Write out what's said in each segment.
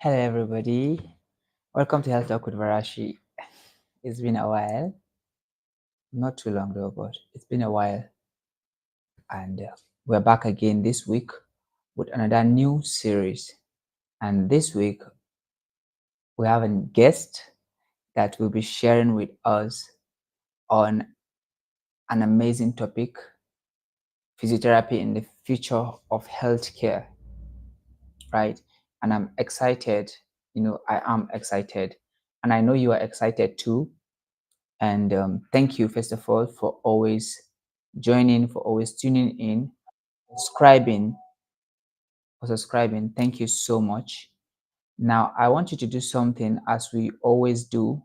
Hello, everybody. Welcome to Health Talk with Vahrashee. It's been a while, not too long though, but it's been a while, and we're back again this week with another new series. And this week, we have a guest that will be sharing with us on an amazing topic: physiotherapy in the future of healthcare. Right? And I'm excited. I am excited, and I know you are excited too. And thank you, first of all, for always joining, for always tuning in, subscribing, for subscribing. Thank you so much. Now, I want you to do something as we always do,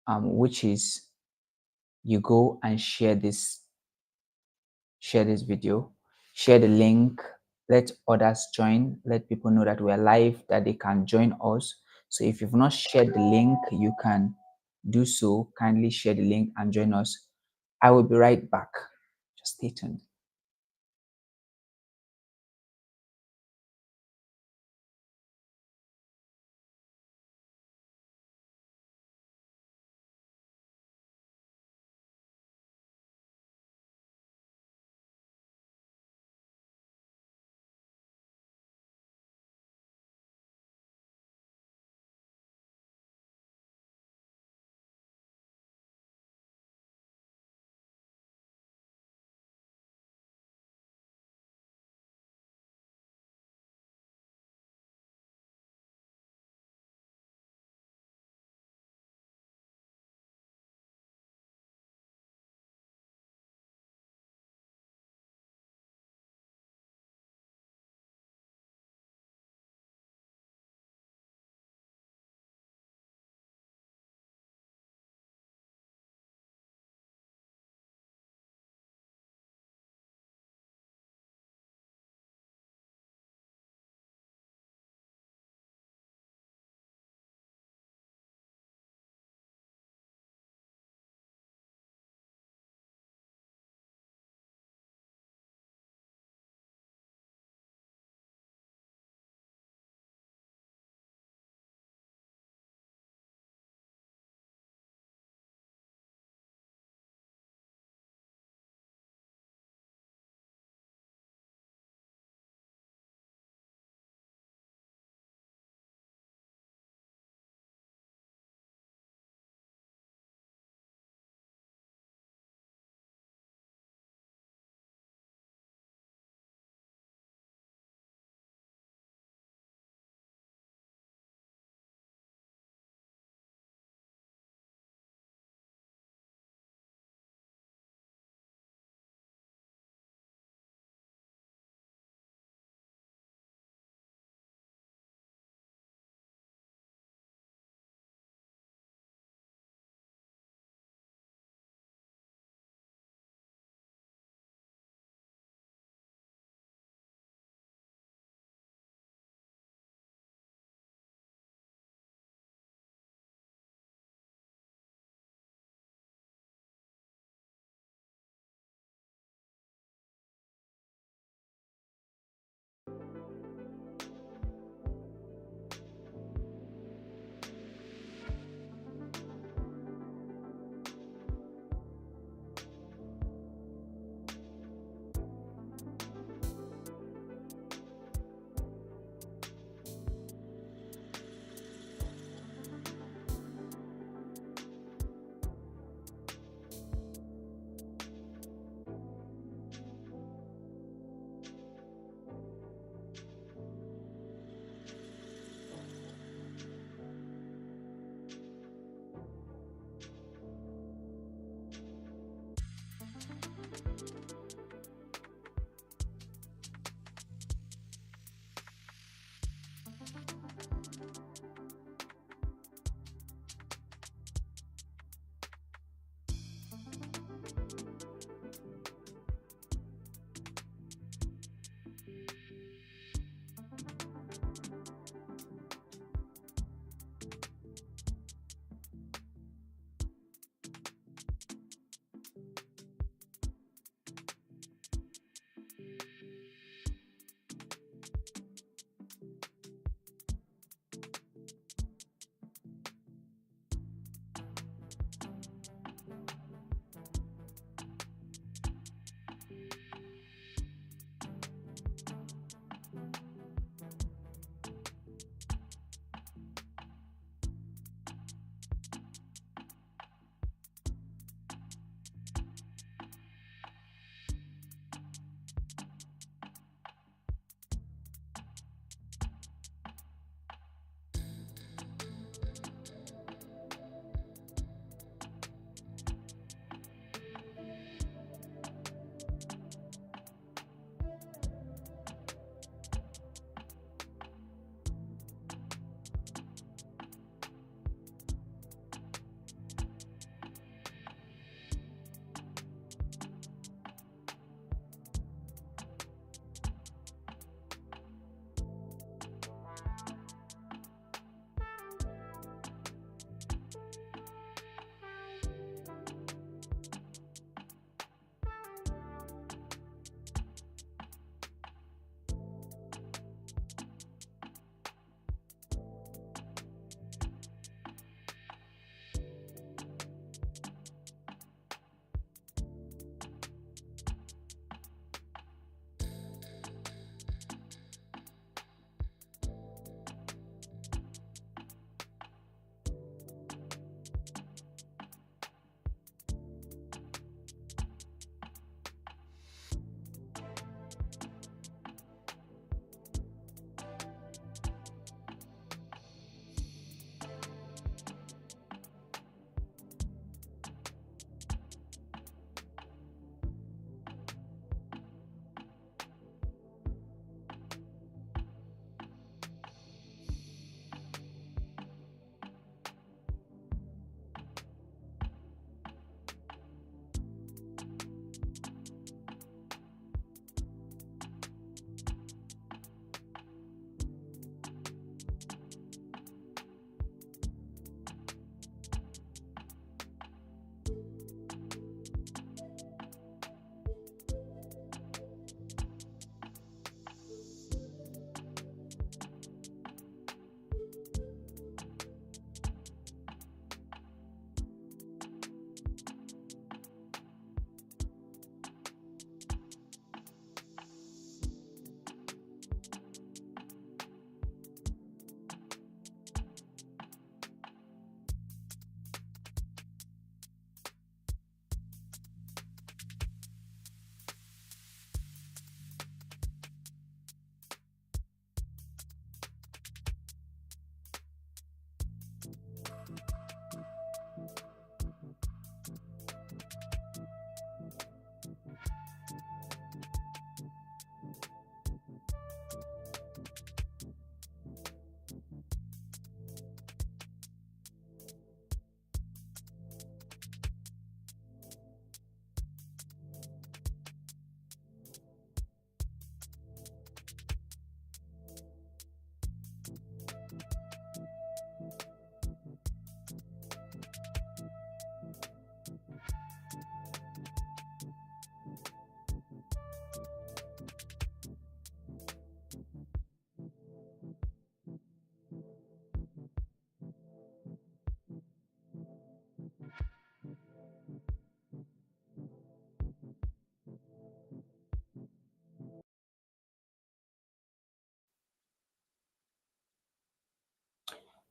which is you go and share this video, share the link, let others join, let people know that we're live, that they can join us. So if you've not shared the link, you can do so. Kindly share the link and join us. I will be right back. Just stay tuned.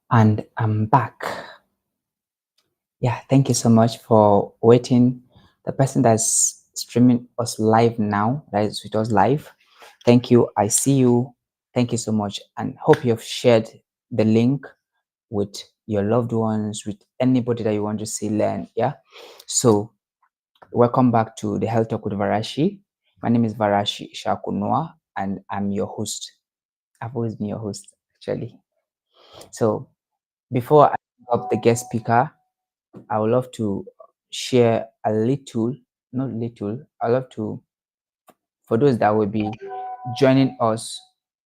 And I'm back. Yeah, thank you so much for waiting. The person that's streaming us live now, that is with us live, thank you. I see you. Thank you so much, and hope you've shared the link with your loved ones, with anybody that you want to see learn. Yeah. So welcome back to the Health Talk with Vahrashee. My name is Vahrashee Shakunwa, and I'm your host. I've always been your host, actually. So before I pick up the guest speaker, I would love to share a little, not little, I love to, for those that will be joining us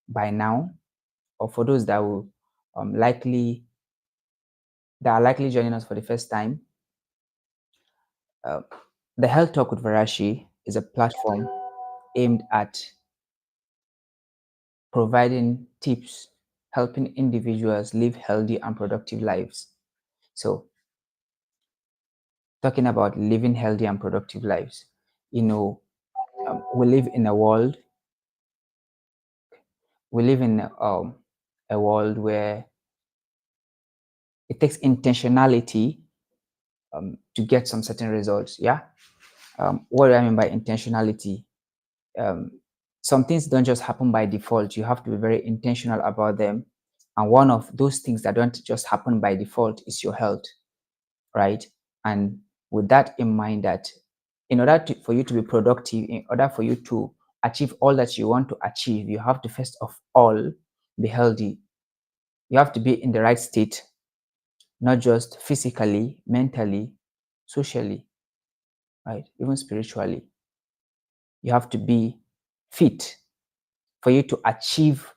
by now, or for those that will likely, that are likely joining us for the first time, uh, the Health Talk with Vahrashee is a platform aimed at providing tips, helping individuals live healthy and productive lives. So, talking about living healthy and productive lives, you know, we live in a world, we live in a world where it takes intentionality to get some certain results. Yeah. What do I mean by intentionality? Um, some things don't just happen by default. You have to be very intentional about them. And one of those things that don't just happen by default is your health, right? And with that in mind, that in order for you to be productive, in order for you to achieve all that you want to achieve, you have to first of all be healthy. You have to be in the right state, not just physically, mentally, socially, right? Even spiritually. You have to be fit for you to achieve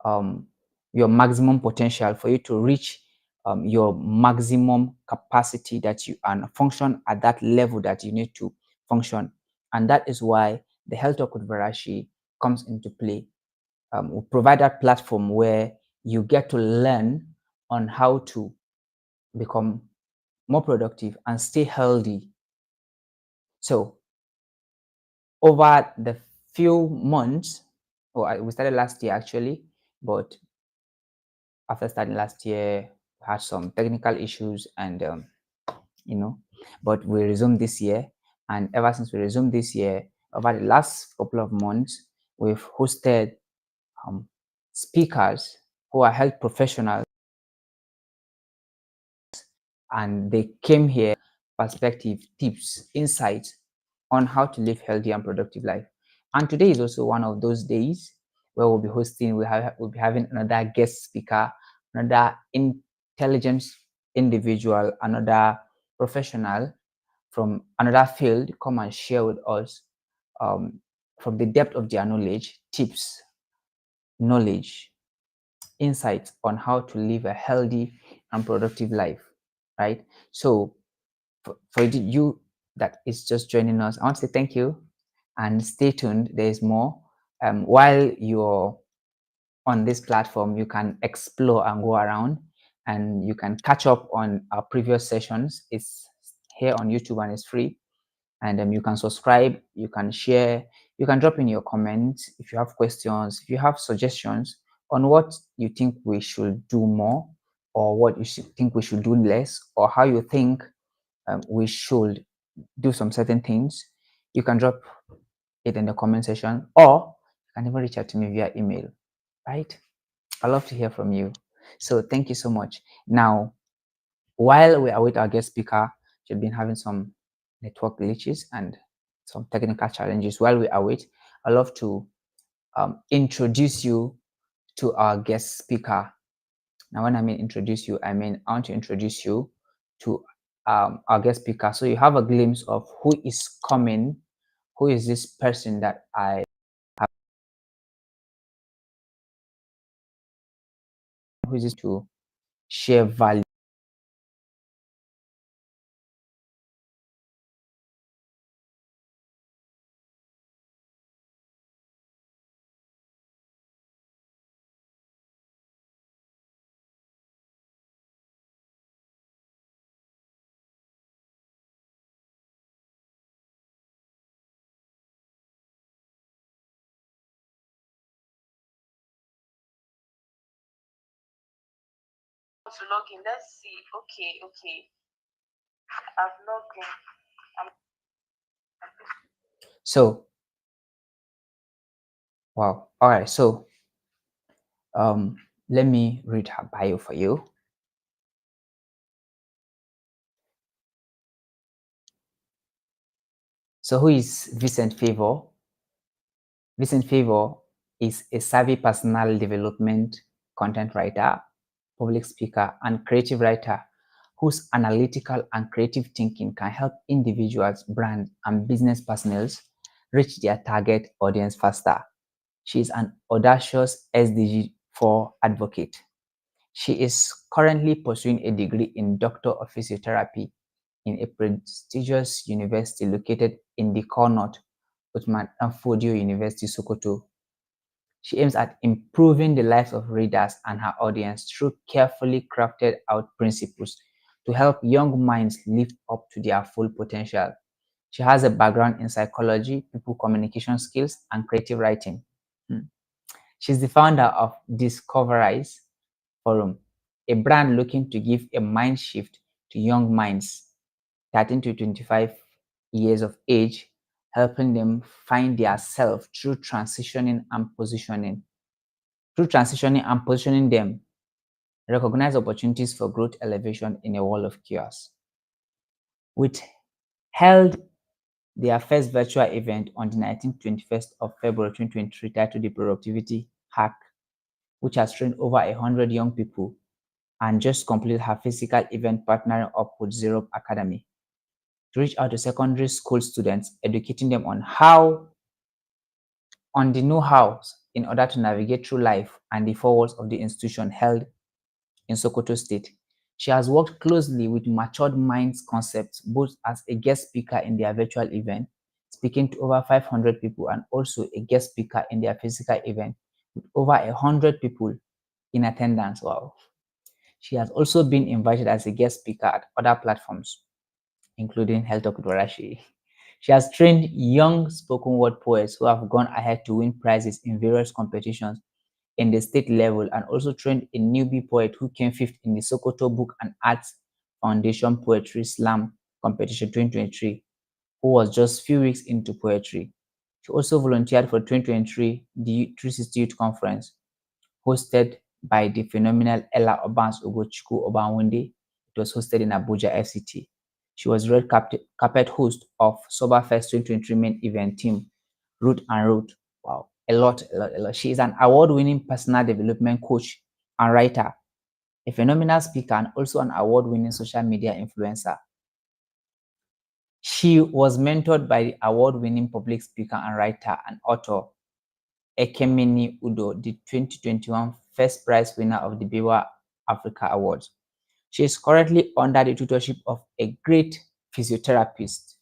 um, your maximum potential, for you to reach your maximum capacity that you and function at that level that you need to function. And that is why the Health Talk with Vahrashee comes into play. We provide that platform where you get to learn on how to become more productive and stay healthy. So over the few months, or we started last year actually, but after starting last year, we had some technical issues and you know, but we resumed this year. And ever since we resumed this year, over the last couple of months, we've hosted um, speakers who are health professionals, and they came here perspective, tips, insights on how to live healthy and productive life. And today is also one of those days where we'll be hosting, we'll be having another guest speaker, another intelligent individual, another professional from another field come and share with us um, from the depth of their knowledge, tips, knowledge, insights on how to live a healthy and productive life, right? So for you that is just joining us, I want to say thank you and stay tuned. There is more. While you're on this platform, you can explore and go around, and you can catch up on our previous sessions. It's here on YouTube and it's free. And you can subscribe, you can share, you can drop in your comments if you have questions, if you have suggestions on what you think we should do more, or what you think we should do less, or how you think we should do some certain things. You can drop it in the comment section, or you can even reach out to me via email, right? I love to hear from you. So thank you so much. Now, while we await our guest speaker, she's been having some network glitches and some technical challenges. While we await, I'd love to introduce you to our guest speaker. Now, when I mean introduce you, I mean I want to introduce you to our guest speaker, so you have a glimpse of who is coming, who is this person that I have, who is this to share value. to log in. Let's see. Okay. I've logged in. So, wow. All right. So, let me read her bio for you. So, who is Vincent Favor? Vincent Favor is a savvy personal development content writer, public speaker, and creative writer whose analytical and creative thinking can help individuals, brands, and business personnels reach their target audience faster. She is an audacious SDG4 advocate. She is currently pursuing a degree in Doctor of Physiotherapy in a prestigious university located in the Connaught Uthman Danfodio University, Sokoto. She aims at improving the lives of readers and her audience through carefully crafted out principles to help young minds live up to their full potential. She has a background in psychology, people communication skills, and creative writing. Hmm. She's the founder of Discoverize Forum, a brand looking to give a mind shift to young minds 13 to 25 years of age, helping them find their self through transitioning and positioning. Through transitioning and positioning them, recognize opportunities for growth elevation in a world of chaos. Which held their first virtual event on the 19th 21st of February 2023 titled The Productivity Hack, which has trained over 100 young people and just completed her physical event partnering up with Zero Academy to reach out to secondary school students, educating them on the know-hows in order to navigate through life and the four walls of the institution held in Sokoto State. She has worked closely with Matured Minds Concepts, both as a guest speaker in their virtual event, speaking to over 500 people, and also a guest speaker in their physical event with over 100 people in attendance. Wow. She has also been invited as a guest speaker at other platforms, including Health Talk with Vahrashee. She has trained young spoken word poets who have gone ahead to win prizes in various competitions in the state level, and also trained a newbie poet who came fifth in the Sokoto Book and Arts Foundation Poetry Slam Competition 2023, who was just few weeks into poetry. She also volunteered for 2023 the 360 Youth Conference, hosted by the phenomenal Ella Obans Ugochukwu Obanwende. It was hosted in Abuja FCT. She was red carpet host of Soberfest 2023 main event team, Root and Root. Wow, a lot. She is an award-winning personal development coach and writer, a phenomenal speaker, and also an award-winning social media influencer. She was mentored by the award-winning public speaker and writer and author Ekemini Udo, the 2021 first prize winner of the Biwa Africa Awards. She is currently under the tutorship of a great physiotherapist.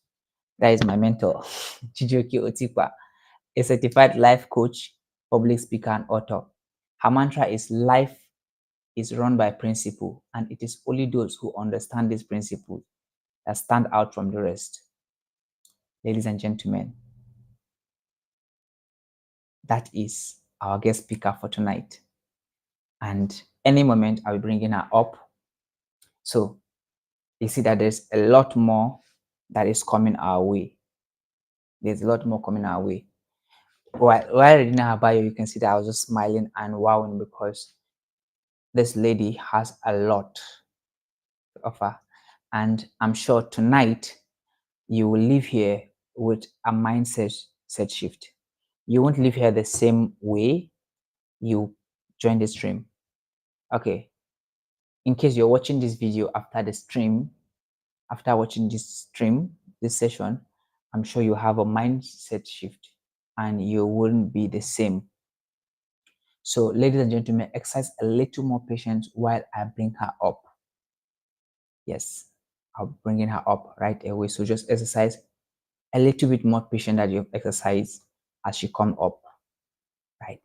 That is my mentor, Chijoki Otikwa, a certified life coach, public speaker, and author. Her mantra is life is run by principle, and it is only those who understand this principle that stand out from the rest. Ladies and gentlemen, that is our guest speaker for tonight. And any moment I'll be bringing her up. So you see that there's a lot more that is coming our way. There's a lot more coming our way. While reading her bio, you can see that I was just smiling and wowing because this lady has a lot to offer. And I'm sure tonight you will leave here with a mindset set shift. You won't leave here the same way you joined the stream. Okay. In case you're watching this video after the stream, after watching this stream, this session, I'm sure you have a mindset shift and you wouldn't be the same. So, ladies and gentlemen, exercise a little more patience while I bring her up. Yes, I'll bring her up right away. So just exercise a little bit more patient that you've exercised as she come up right.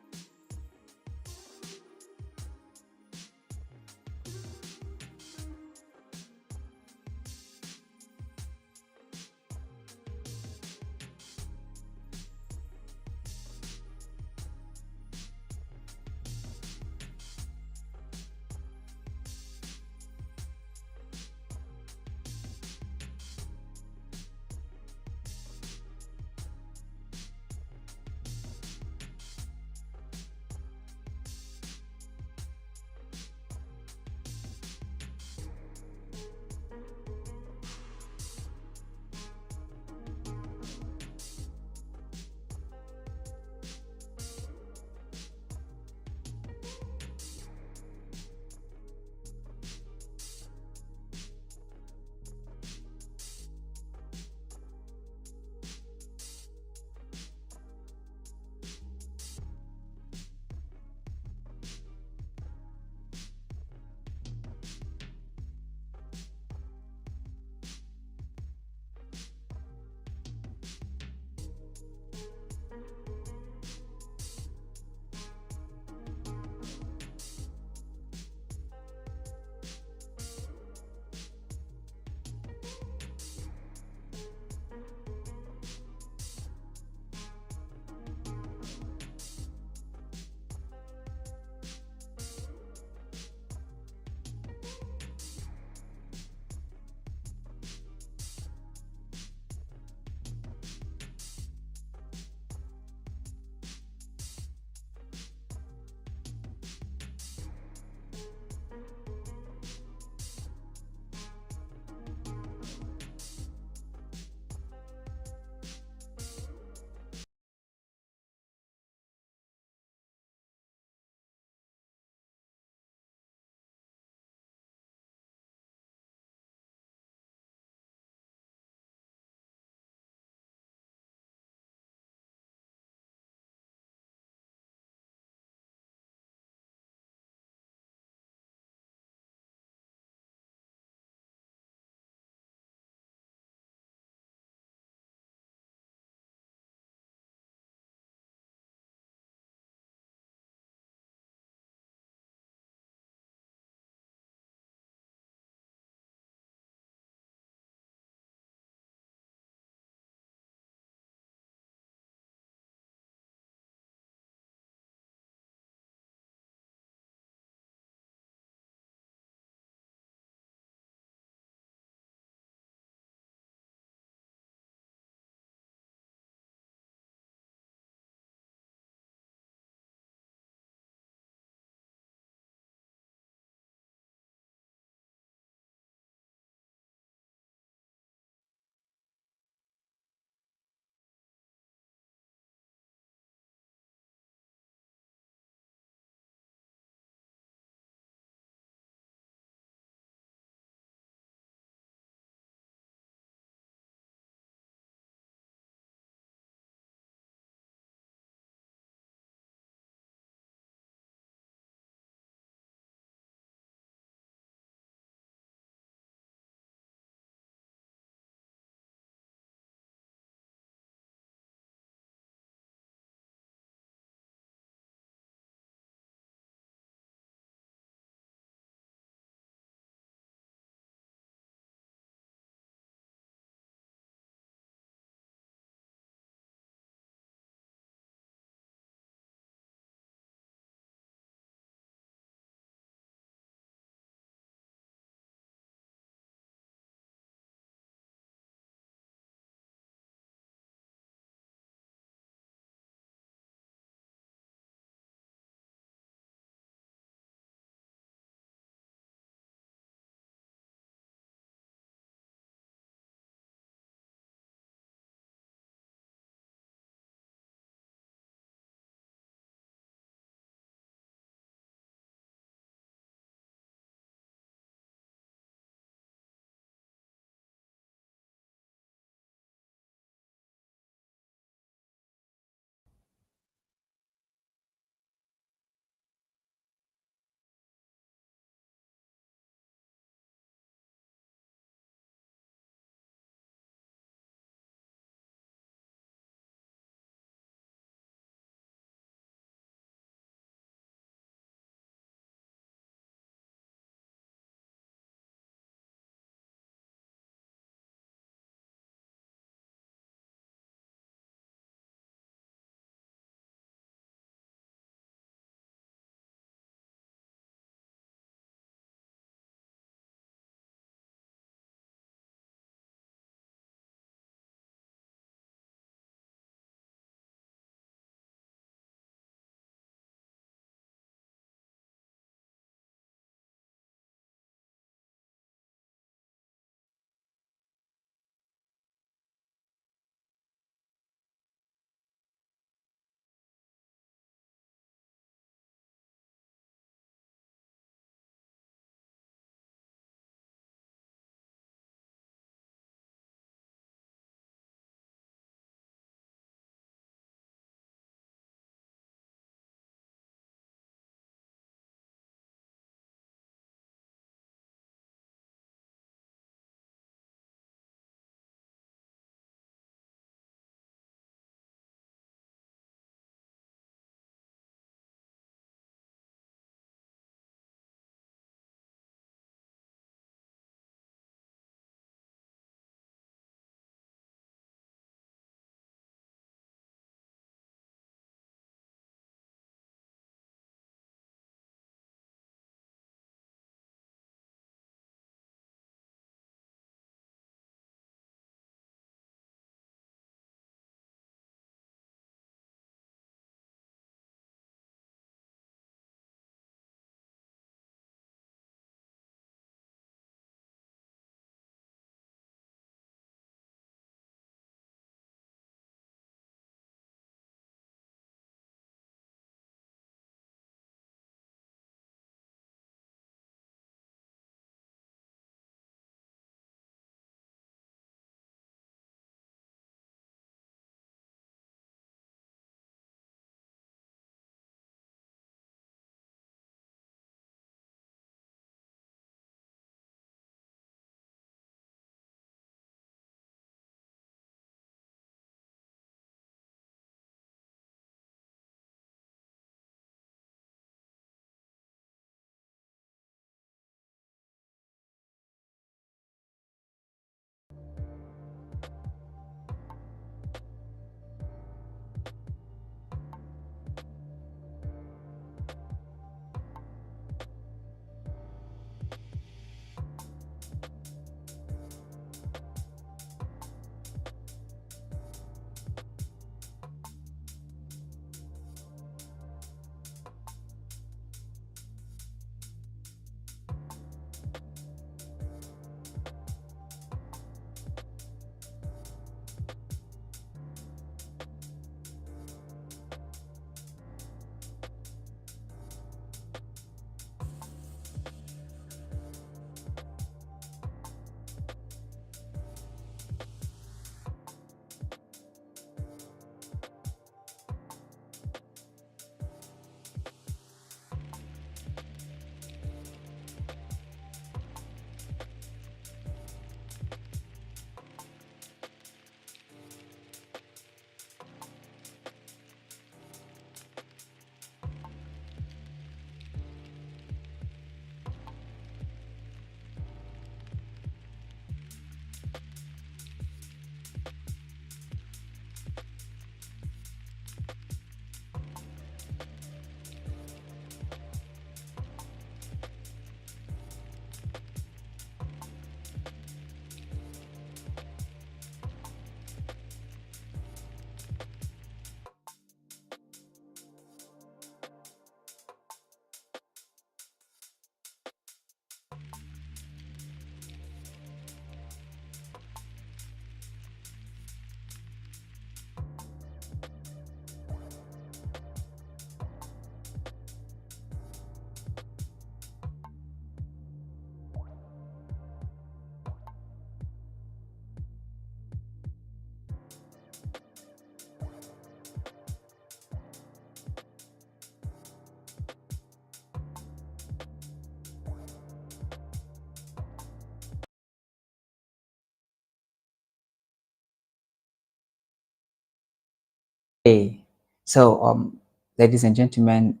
Hey, so ladies and gentlemen,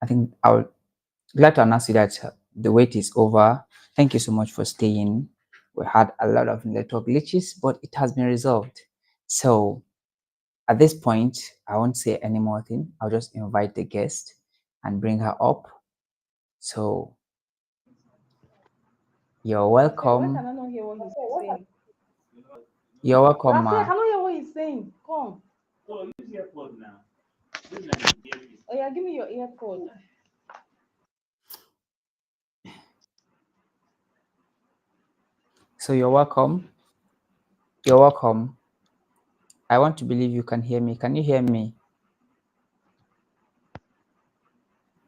I think I would glad to announce you that the wait is over. Thank you so much for staying. We had a lot of network glitches, but it has been resolved. So at this point, I won't say any more thing. I'll just invite the guest and bring her up. So you're Raphael, why can welcome. I not hear what he's saying? You're welcome, Raphael, I ma. cannot hear what he's saying. Come. Oh yeah, give me your earpod. So you're welcome. You're welcome. I want to believe you can hear me. Can you hear me?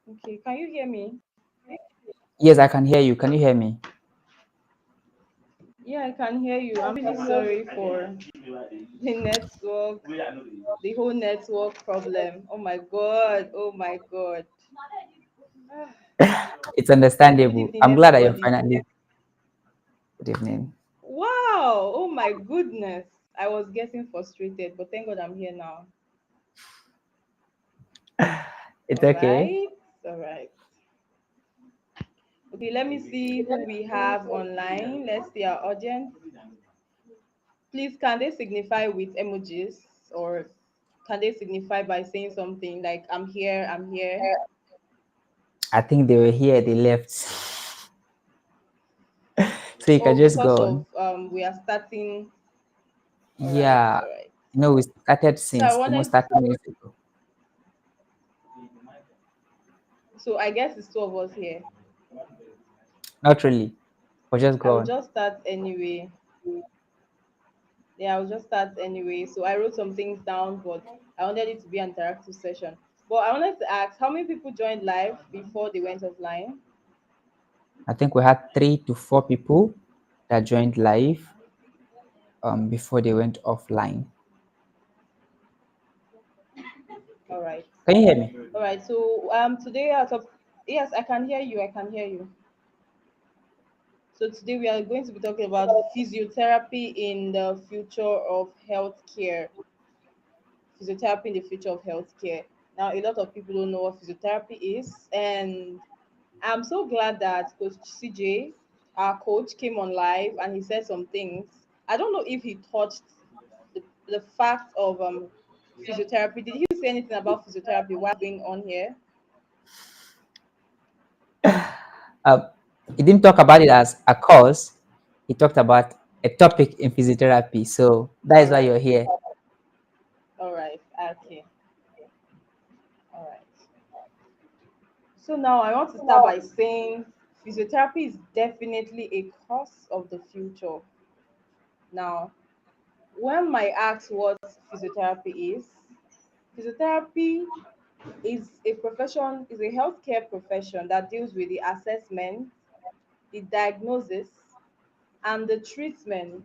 Okay, can you hear me? Yes, I can hear you. Can you hear me? Yeah, I can hear you. I'm really sorry for the network, the whole network problem. Oh my god. Oh my god. It's Good understandable. evening, I'm glad that you're everybody. finally. Good evening. Wow. Oh my goodness. I was getting frustrated, but thank God I'm here now. It's All okay. right. All right. Okay, let me see who we have online. Let's see our audience. Please, can they signify with emojis or can they signify by saying something like I'm here, I'm here? I think they were here, they left. So you can Oh, just because go of on. we are starting. All right, Yeah, all right. we started So I since almost wanted 30 minutes ago. so I guess it's two of us here. Not really, but just I go will on. just start anyway. Yeah, I'll just start anyway. So I wrote some things down, but I wanted it to be an interactive session. But I wanted to ask how many people joined live before they went offline? I think we had 3 to 4 people that joined live before they went offline. All right. Can you hear me? All right. So today our top yes, I can hear you. I can hear you. So today we are going to be talking about physiotherapy in the future of healthcare. Physiotherapy in the future of healthcare. Now, a lot of people don't know what physiotherapy is, and I'm so glad that Coach CJ, our coach, came on live and he said some things. I don't know if he touched the fact of physiotherapy. Did he say anything about physiotherapy? What's going on here? Uh, he didn't talk about it as a course. He talked about a topic in physiotherapy. So that All is why right, you're here. all right, okay, all right. So now I want to start by saying physiotherapy is definitely a course of the future. Now, when my asked what physiotherapy physiotherapy is a profession, is a healthcare profession that deals with the assessment, the diagnosis, and the treatment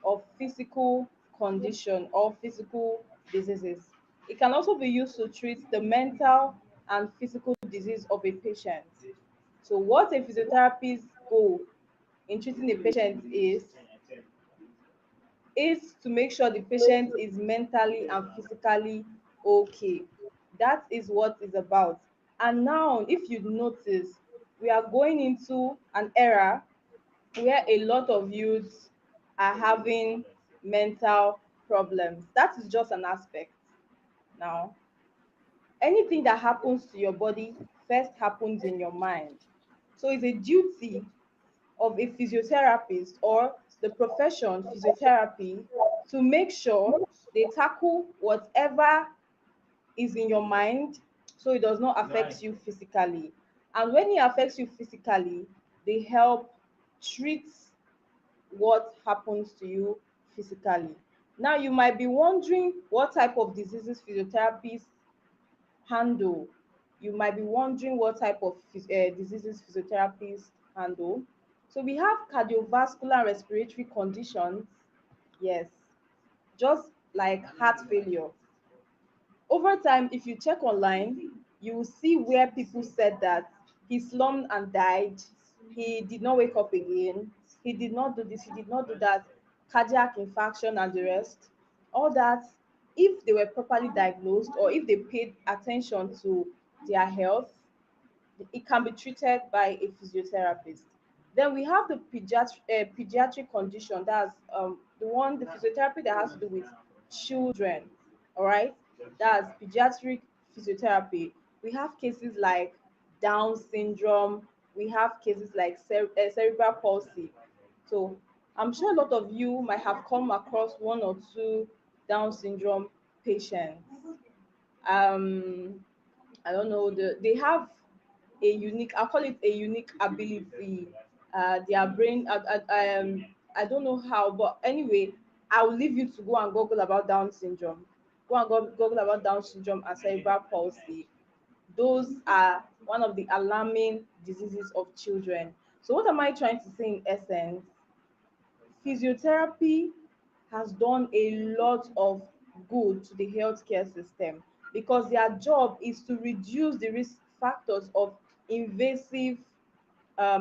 of physical condition or physical diseases. It can also be used to treat the mental and physical disease of a patient. So, what a physiotherapist's goal in treating a patient is to make sure the patient is mentally and physically okay. That is what it's about. And now, if you notice, we are going into an era where a lot of youths are having mental problems. That is just an aspect. Now, anything that happens to your body first happens in your mind. So it's a duty of a physiotherapist or the profession physiotherapy to make sure they tackle whatever is in your mind so it does not affect you physically. And when it affects you physically, they help treat what happens to you physically. Now, you might be wondering what type of diseases physiotherapists handle. You might be wondering what type of diseases physiotherapists handle. So, we have cardiovascular and respiratory conditions, yes, just like heart failure. Over time, if you check online, you will see where people said that he slumped and died, he did not wake up again, he did not do this, he did not do that, cardiac infarction and the rest. All that if they were properly diagnosed or if they paid attention to their health, it can be treated by a physiotherapist. Then we have the pediatric condition. That's the physiotherapy that has to do with children. All right, that's pediatric physiotherapy. We have cases like Down syndrome. We have cases like cerebral palsy. So I'm sure a lot of you might have come across one or two Down syndrome patients. Um, I don't know. They have a unique, I call it a unique ability. Their brain, I don't know how, but anyway, I'll leave you to go and Google about Down syndrome. Go and Google about Down syndrome and cerebral palsy. Those are one of the alarming diseases of children. So what am I trying to say in essence? Physiotherapy has done a lot of good to the healthcare system because their job is to reduce the risk factors of invasive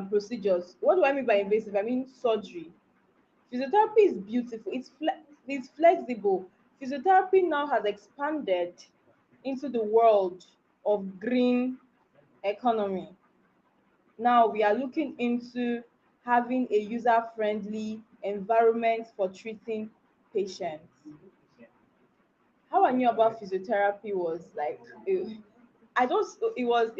procedures. What do I mean by invasive? I mean surgery. Physiotherapy is beautiful. It's flexible. Physiotherapy now has expanded into the world of green economy. Now we are looking into having a user-friendly environment for treating patients. How I knew about physiotherapy was like I just it was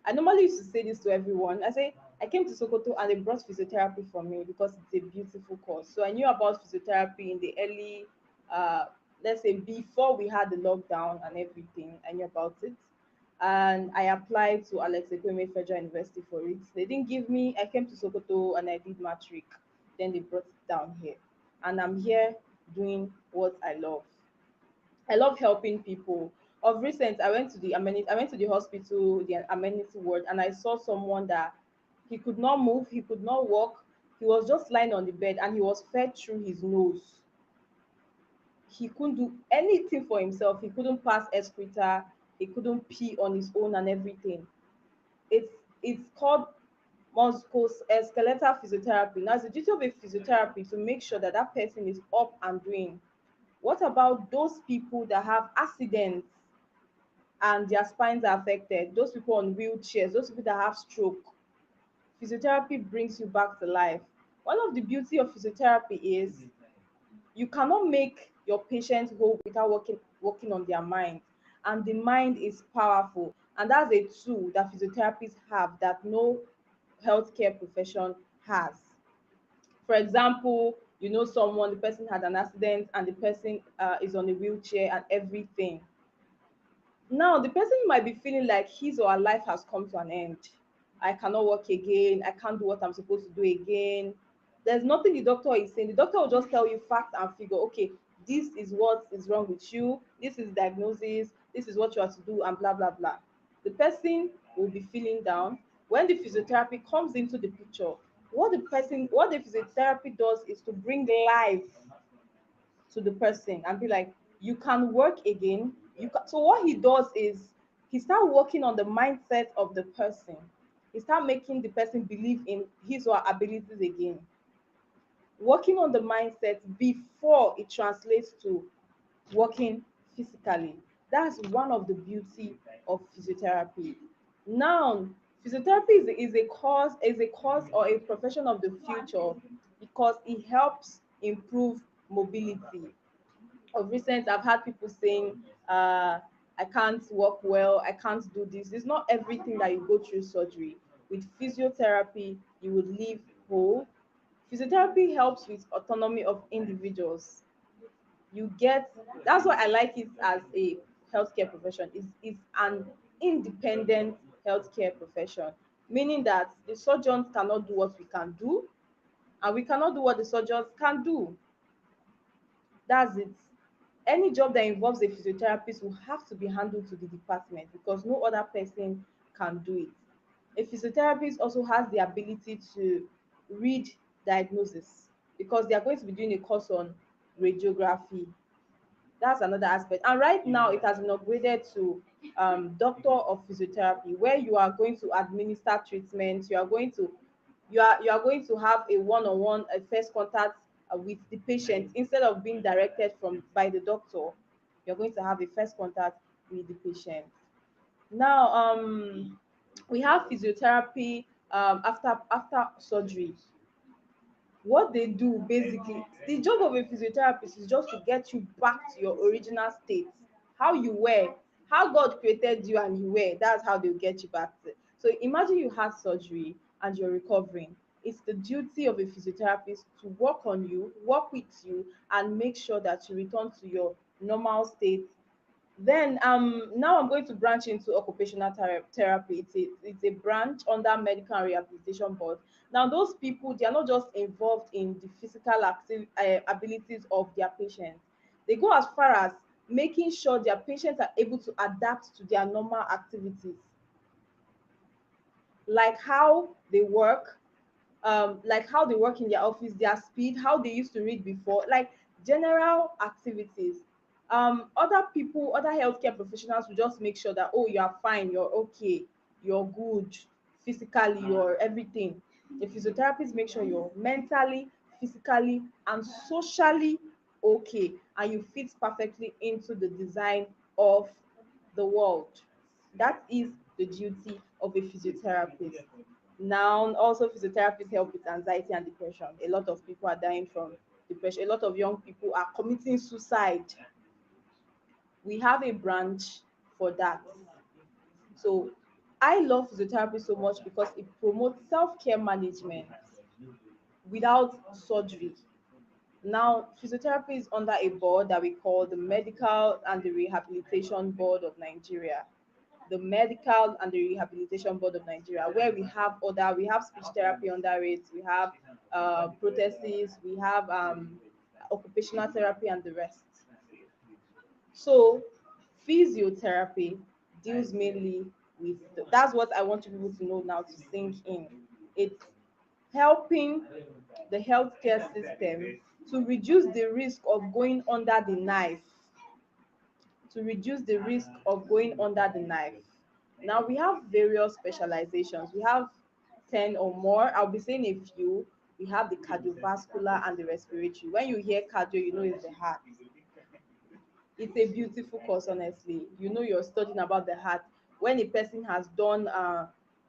I normally used to say this to everyone. I say I came to Sokoto and they brought physiotherapy for me because it's a beautiful course. So I knew about physiotherapy in the early uh let's say before we had the lockdown and everything. I knew about it. And I applied to Alex Ekweme Federal University for it. They didn't give me, I came to Sokoto and I did matric. Then they brought it down here. And I'm here doing what I love. I love helping people. Of recent, I went to the hospital, the amenity ward, and I saw someone that he could not move, he could not walk, he was just lying on the bed and he was fed through his nose. He couldn't do anything for himself. He couldn't pass excreta, he couldn't pee on his own and everything. It's called musculoskeletal physiotherapy. Now, it's the duty of a physiotherapy to make sure that that person is up and doing. What about those people that have accidents and their spines are affected? Those people on wheelchairs, those people that have stroke. Physiotherapy brings you back to life. One of the beauty of physiotherapy is you cannot make your patient whole without working on their mind, and the mind is powerful, and that's a tool that physiotherapists have that no healthcare profession has. For example, you know someone, the person had an accident and the person is on a wheelchair and everything. Now the person might be feeling like his or her life has come to an end. I cannot work again, I can't do what I'm supposed to do again. There's nothing the doctor is saying. The doctor will just tell you fact and figure. Okay, this is what is wrong with you, this is diagnosis, this is what you have to do, and blah blah blah. The person will be feeling down. When the physiotherapy comes into the picture, what the physiotherapy does is to bring life to the person and be like, you can work again. So what he does is he start working on the mindset of the person. He start making the person believe in his or her abilities again, working on the mindset before it translates to working physically. That's one of the beauty of physiotherapy. Now, physiotherapy is a course or a profession of the future because it helps improve mobility. Of recent, I've had people saying, I can't walk well, I can't do this. It's not everything that you go through surgery. With physiotherapy, you would live whole. Physiotherapy helps with autonomy of individuals. You get That's why I like it as a healthcare profession. It's an independent healthcare profession, meaning that the surgeons cannot do what we can do, and we cannot do what the surgeons can do. That's it. Any job that involves a physiotherapist will have to be handled to the department because no other person can do it. A physiotherapist also has the ability to read diagnosis because they are going to be doing a course on radiography. That's another aspect. And right now, it has been upgraded to doctor of physiotherapy, where you are going to administer treatment. You are going to have a one-on-one, a first contact with the patient instead of being directed from by the doctor. You're going to have a first contact with the patient. Now, we have physiotherapy after surgery. What they do basically, the job of a physiotherapist is just to get you back to your original state, how you were, how God created you and you were. That's how they'll get you back to. So imagine you had surgery and you're recovering. It's the duty of a physiotherapist to work on you, work with you, and make sure that you return to your normal state. Then now I'm going to branch into occupational therapy. It's a branch under medical and rehabilitation board. Now those people, they are not just involved in the physical abilities of their patients. They go as far as making sure their patients are able to adapt to their normal activities, like how they work, like how they work in their office, their speed, how they used to read before, like general activities. Other people, other healthcare professionals will just make sure that, oh, you are fine, you're okay, you're good, physically, you're everything. The physiotherapist make sure you're mentally, physically, and socially okay, and you fit perfectly into the design of the world. That is the duty of a physiotherapist. Now, also physiotherapists help with anxiety and depression. A lot of people are dying from depression. A lot of young people are committing suicide. We have a branch for that. So I love physiotherapy so much because it promotes self-care management without surgery. Now, physiotherapy is under a board that we call the Medical and the Rehabilitation Board of Nigeria. The Medical and the Rehabilitation Board of Nigeria, where we have speech therapy under it, we have prosthesis, we have occupational therapy and the rest. So physiotherapy deals mainly with that's what I want you people to know now, to sink in. It's helping the healthcare system to reduce the risk of going under the knife, to reduce the risk of going under the knife. Now we have various specializations. We have 10 or more. I'll be saying a few. We have the cardiovascular and the respiratory. When you hear cardio, you know it's the heart. It's a beautiful course, honestly. You know you're studying about the heart. When a person has done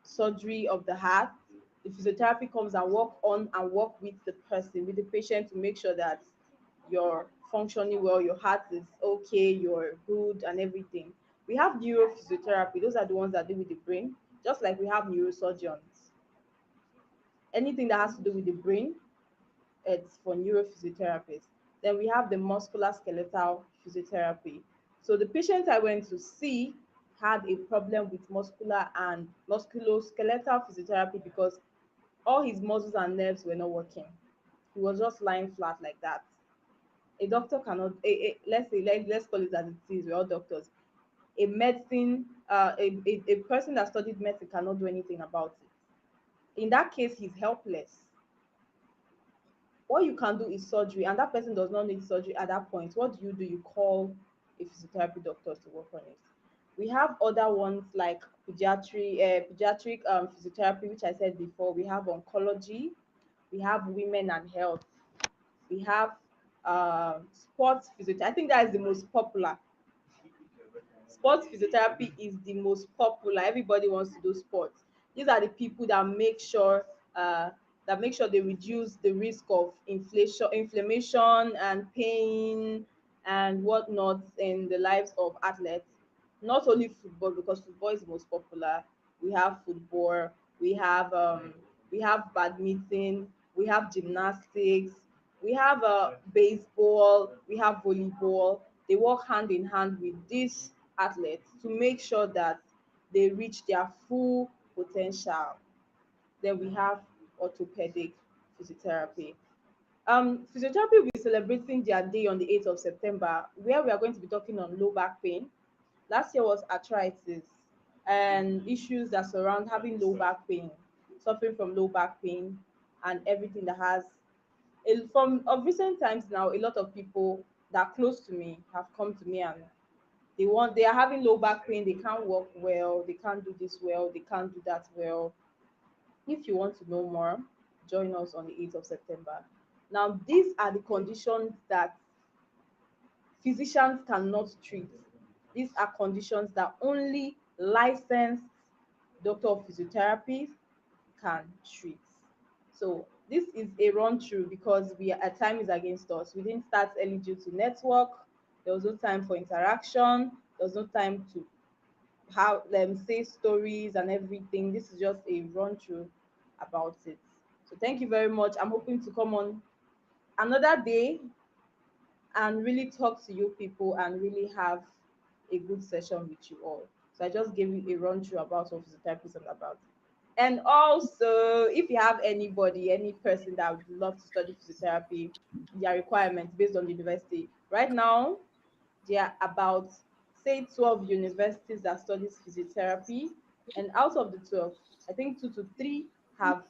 surgery of the heart, the physiotherapy comes and work with the person, with the patient, to make sure that you're functioning well, your heart is okay, you're good, and everything. We have neurophysiotherapy. Those are the ones that deal with the brain, just like we have neurosurgeons. Anything that has to do with the brain, it's for neurophysiotherapists. Then we have the musculoskeletal physiotherapy. So the patient I went to see had a problem with muscular and musculoskeletal physiotherapy because all his muscles and nerves were not working. He was just lying flat like that. A doctor cannot, let's say, let's call it as it is, we're all doctors. A medicine, a person that studied medicine cannot do anything about it. In that case, he's helpless. What you can do is surgery, and that person does not need surgery at that point. What do? You call a physiotherapy doctor to work on it. We have other ones like pediatric physiotherapy, which I said before. We have oncology, we have women and health, we have sports physiotherapy. I think that is the most popular. Sports physiotherapy is the most popular. Everybody wants to do sports. These are the people uh, that make sure they reduce the risk of inflammation and pain and whatnot in the lives of athletes. Not only football, because football is the most popular. We have football, we have badminton, we have gymnastics, we have baseball, we have volleyball. They work hand in hand with these athletes to make sure that they reach their full potential. Then we have orthopedic physiotherapy. Physiotherapy will be celebrating their day on the 8th of September, where we are going to be talking on low back pain. Last year was arthritis and issues that surround having low back pain, suffering from low back pain, and everything that has. From of recent times now, a lot of people that are close to me have come to me and they are having low back pain. They can't walk well. They can't do this well. They can't do that well. If you want to know more, join us on the 8th of September. Now, these are the conditions that physicians cannot treat. These are conditions that only licensed doctor of physiotherapy can treat. So this is a run through because we at time is against us. We didn't start early due to network. There was no time for interaction. There was no time to how them say stories and everything. This is just a run through about it. So thank you very much. I'm hoping to come on another day and really talk to you people and really have a good session with you all. So I just gave you a run through about what physiotherapy is all about. And also, if you have anybody, any person that would love to study physiotherapy, their requirements based on the university. Right now, there are about say 12 universities that studies physiotherapy, and out of the 12, I think 2 to 3 have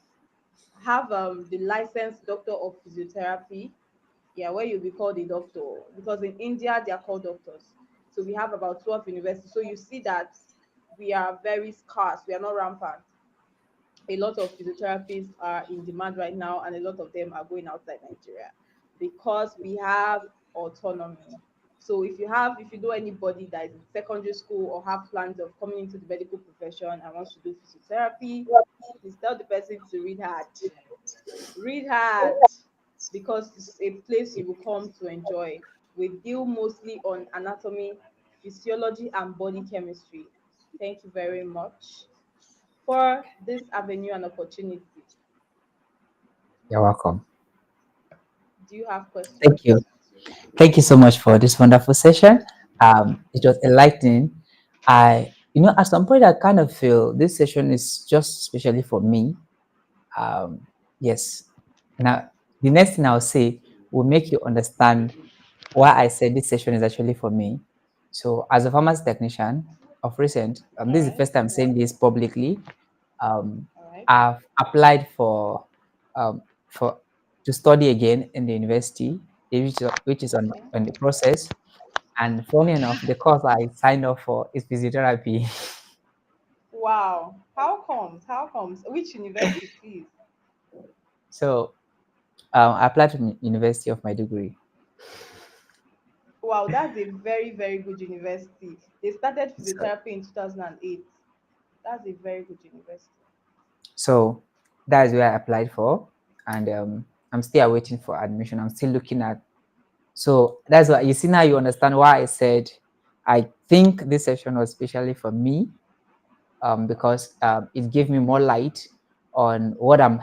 the licensed doctor of physiotherapy. Yeah, where you'll be called a doctor because in India they are called doctors. So we have about 12 universities. So you see that we are very scarce. We are not rampant. A lot of physiotherapists are in demand right now, and a lot of them are going outside Nigeria because we have autonomy. So if you know anybody that is in secondary school or have plans of coming into the medical profession and wants to do physiotherapy, please tell the person to read hard. Read hard because it's a place you will come to enjoy. We deal mostly on anatomy, physiology, and body chemistry. Thank you very much for this avenue and opportunity. You're welcome. Do you have Thank questions? you. Thank you so much for this wonderful session. It was enlightening. At some point, I kind of feel this session is just especially for me. Um, yes. Now, the next thing I'll say will make you understand why I said this session is actually for me. So, as a pharmacy technician of recent, All this is the right. first time saying this publicly. Um, All right. I've applied um, for to study again in the university, which is Okay. on the process. And funny enough, the course I signed up for is physiotherapy. Wow. How comes? How comes? Which university, please? So I applied to the University of Maiduguri. Wow, that's a very, very good university. They started So, physiotherapy in 2008. That's a very good university. so that is where I applied for, and I'm still waiting for admission. I'm still looking at. So that's why you see now you understand why I said I think this session was especially for me, because it gave me more light on what I'm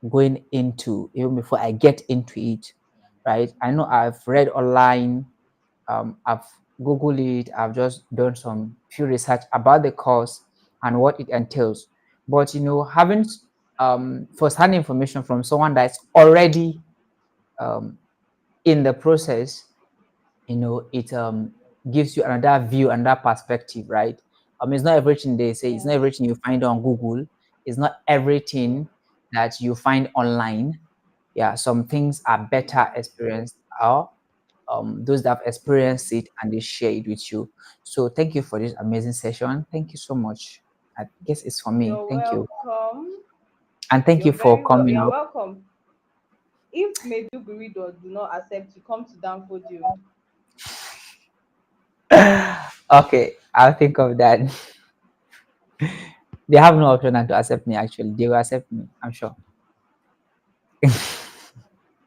going into even before I get into it. Right? I know I've read online, I've googled it, I've just done some few research about the course and what it entails. But having first-hand information from someone that's already um, in the process, it gives you another view, another perspective, right? It's not everything they say, it's not Yes. everything you find on Google, it's not everything that you find online. Yeah, some things are better experienced, or those that have experienced it and they share it with you. So thank you for this amazing session. Thank you so much. I guess it's for me. You're Thank you. welcome. And thank You're you for very well. coming You're up. welcome. If Meduguri do not accept you, come to Danfodio. Okay, I'll think of that. They have no option than to accept me, actually. They will accept me, I'm sure. So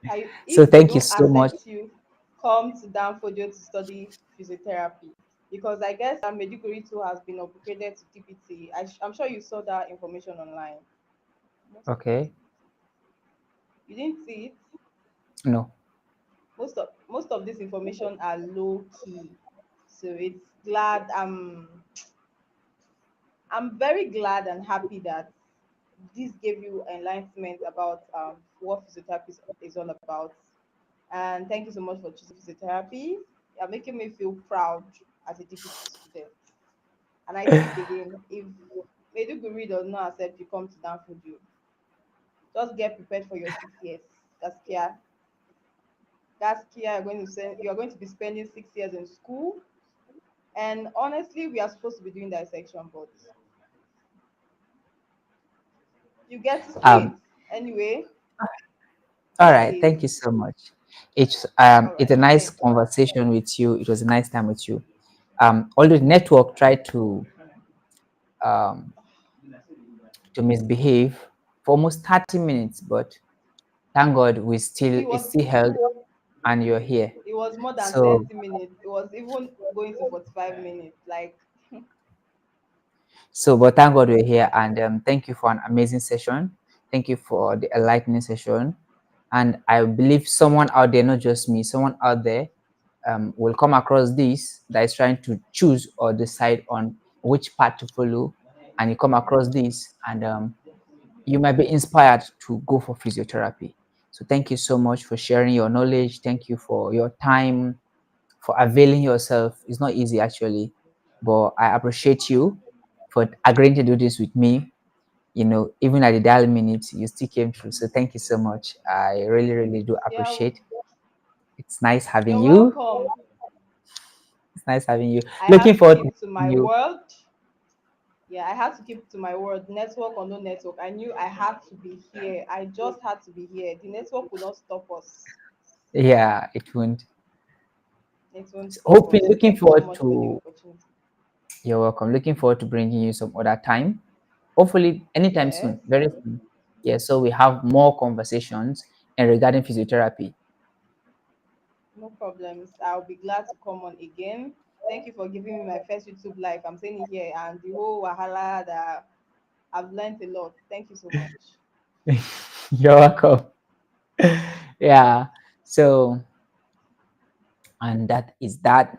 If they thank you don't so much. accept you, come to Danfodio to study physiotherapy. Because I guess Meduguri too has been upgraded to TPT. I'm sure you saw that information online. Okay. You didn't see it? No. Most of this information are low key. So it's glad I'm very glad and happy that this gave you enlightenment about what physiotherapy is all about. And thank you so much for choosing physiotherapy. You're making me feel proud as a DPT student. And I say it again, if Meduguri does not accept you, come to Danfodio. Just get prepared for your 6 years. Gaskia. Gaskia, you're going to be spending 6 years in school. And honestly, we are supposed to be doing dissection, but you get to see it. Um, Anyway, All right, Please. thank you so much. All It's right. a nice Thanks. conversation with you. It was a nice time with you. Although the network tried um to misbehave for almost 30 minutes, but thank God It it's was still held and you're here. it was more than So 30 minutes. It was even going to 45 minutes. Like, but thank God we're here, and thank you for an amazing session. Thank you for the enlightening session. And I believe someone out there, not just me, someone out there will come across this that is trying to choose or decide on which path to follow. And you come across this, and you might be inspired to go for physiotherapy. So thank you so much for sharing your knowledge. Thank you for your time, for availing yourself. It's not easy actually, but I appreciate you for agreeing to do this with me. Even at the dial minute, you still came through. So thank you so much. I really, really do yeah, appreciate. It's nice having you're you. welcome. It's nice having you. I Looking have to forward to keep to seeing my you. word. Yeah, I had to keep to my word. Network or no network, I knew I had to be here. I just had to be here. The network will not stop us. Yeah, it won't. It won't stop Hoping, us. looking Thank you so forward much for the to. opportunity. You're welcome. Looking forward to bringing you some other time. Hopefully, anytime Yes, soon, very soon. Yeah, so we have more conversations and regarding physiotherapy. no problems. I'll be glad to come on again. Thank you for giving me my first YouTube live. I'm saying it here and the whole wahala that I've learned a lot. Thank you so much. You're welcome. Yeah. So, and that is that.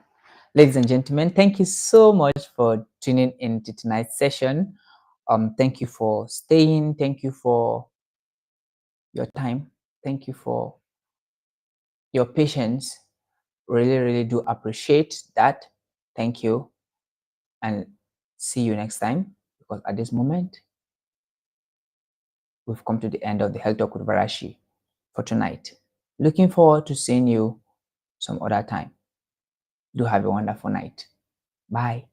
Ladies and gentlemen, thank you so much for tuning into tonight's session. Thank you for staying. Thank you for your time. Thank you for your patience. Really, really do appreciate that. Thank you. And see you next time. Because at this moment, we've come to the end of the Health Talk with Vahrashee for tonight. Looking forward to seeing you some other time. Do have a wonderful night. Bye.